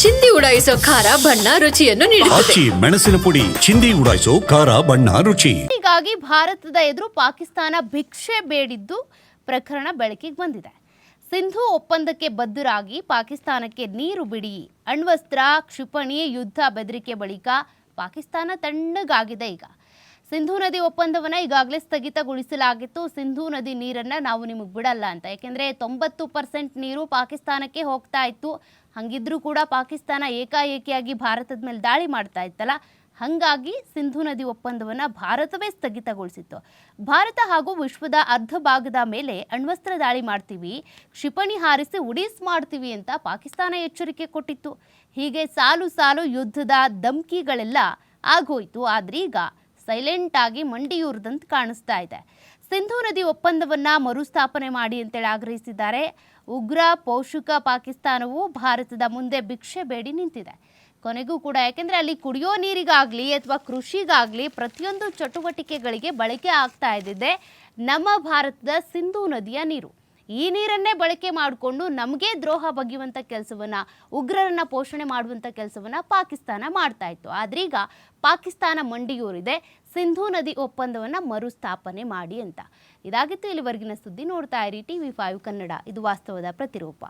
ಚಿಂದಿ ಉಡಾಯಿಸೋ ಖಾರ ಬಣ್ಣ ರುಚಿಯನ್ನು ನೀಡುತ್ತದೆ. ಮೆಣಸಿನ ಪುಡಿ ಚಿಂದಿ ಉಡಾಯಿಸೋ ಖಾರ ಬಣ್ಣ ರುಚಿ. ಹೀಗಾಗಿ ಭಾರತದ ಎದುರು ಪಾಕಿಸ್ತಾನ ಭಿಕ್ಷೆ ಬೇಡಿದ್ದು ಪ್ರಕರಣ ಬೆಳಕಿಗೆ ಬಂದಿದೆ. ಸಿಂಧೂ ಒಪ್ಪಂದಕ್ಕೆ ಬದ್ಧರಾಗಿ ಪಾಕಿಸ್ತಾನಕ್ಕೆ ನೀರು ಬಿಡಿ, ಅಣ್ವಸ್ತ್ರ, ಕ್ಷಿಪಣಿ, ಯುದ್ಧ ಬೆದರಿಕೆ ಬಳಿಕ ಪಾಕಿಸ್ತಾನ ತಣ್ಣಗಾಗಿದೆ. ಈಗ ಸಿಂಧೂ ನದಿ ಒಪ್ಪಂದವನ್ನು ಈಗಾಗಲೇ ಸ್ಥಗಿತಗೊಳಿಸಲಾಗಿತ್ತು. ಸಿಂಧೂ ನದಿ ನೀರನ್ನು ನಾವು ನಿಮಗೆ ಬಿಡಲ್ಲ ಅಂತ, ಯಾಕೆಂದರೆ 90% ನೀರು ಪಾಕಿಸ್ತಾನಕ್ಕೆ ಹೋಗ್ತಾ ಇತ್ತು. ಹಂಗಿದ್ರೂ ಕೂಡ ಪಾಕಿಸ್ತಾನ ಏಕಾಏಕಿಯಾಗಿ ಭಾರತದ ಮೇಲೆ ದಾಳಿ ಮಾಡ್ತಾ ಇತ್ತಲ್ಲ, ಹಾಗಾಗಿ ಸಿಂಧೂ ನದಿ ಒಪ್ಪಂದವನ್ನು ಭಾರತವೇ ಸ್ಥಗಿತಗೊಳಿಸಿತ್ತು. ಭಾರತ ಹಾಗೂ ವಿಶ್ವದ ಅರ್ಧ ಭಾಗದ ಮೇಲೆ ಅಣ್ವಸ್ತ್ರ ದಾಳಿ ಮಾಡ್ತೀವಿ, ಕ್ಷಿಪಣಿ ಹಾರಿಸಿ ಉಡೀಸ್ ಮಾಡ್ತೀವಿ ಅಂತ ಪಾಕಿಸ್ತಾನ ಎಚ್ಚರಿಕೆ ಕೊಟ್ಟಿತ್ತು. ಹೀಗೆ ಸಾಲು ಸಾಲು ಯುದ್ಧದ ಧಮ್ಕಿಗಳೆಲ್ಲ ಆಗೋಯ್ತು. ಆದ್ರೆ ಈಗ ಸೈಲೆಂಟ್ ಆಗಿ ಮಂಡಿಯೂರ್ದಂತ ಕಾಣಿಸ್ತಾ ಇದೆ. ಸಿಂಧೂ ನದಿ ಒಪ್ಪಂದವನ್ನು ಮರುಸ್ಥಾಪನೆ ಮಾಡಿ ಅಂತೇಳಿ ಆಗ್ರಹಿಸಿದ್ದಾರೆ. ಉಗ್ರ ಪೋಷಕ ಪಾಕಿಸ್ತಾನವು ಭಾರತದ ಮುಂದೆ ಭಿಕ್ಷೆ ಬೇಡಿ ನಿಂತಿದೆ. ಕೊನೆಗೂ ಕೂಡ, ಯಾಕೆಂದರೆ ಅಲ್ಲಿ ಕುಡಿಯೋ ನೀರಿಗಾಗಲಿ ಅಥವಾ ಕೃಷಿಗಾಗಲಿ ಪ್ರತಿಯೊಂದು ಚಟುವಟಿಕೆಗಳಿಗೆ ಬಳಕೆ ಆಗ್ತಾ ಇದ್ದಿದ್ದೆ ನಮ್ಮ ಭಾರತದ ಸಿಂಧೂ ನದಿಯ ನೀರು. ಈ ನೀರನ್ನೇ ಬಳಕೆ ಮಾಡಿಕೊಂಡು ನಮಗೆ ದ್ರೋಹ ಬಗೆಯುವಂಥ ಕೆಲಸವನ್ನು, ಉಗ್ರರನ್ನು ಪೋಷಣೆ ಮಾಡುವಂಥ ಕೆಲಸವನ್ನು ಪಾಕಿಸ್ತಾನ ಮಾಡ್ತಾ ಇತ್ತು. ಆದ್ರೀಗ ಪಾಕಿಸ್ತಾನ ಮಂಡಿಯೂರಿದೆ, ಸಿಂಧೂ ನದಿ ಒಪ್ಪಂದವನ್ನು ಮರುಸ್ಥಾಪನೆ ಮಾಡಿ ಅಂತ. ಇದಾಗಿತ್ತು ಇಲ್ಲಿವರೆಗಿನ ಸುದ್ದಿ. ನೋಡ್ತಾ ಇರಿ TV5 ಕನ್ನಡ, ಇದು ವಾಸ್ತವದ ಪ್ರತಿರೂಪ.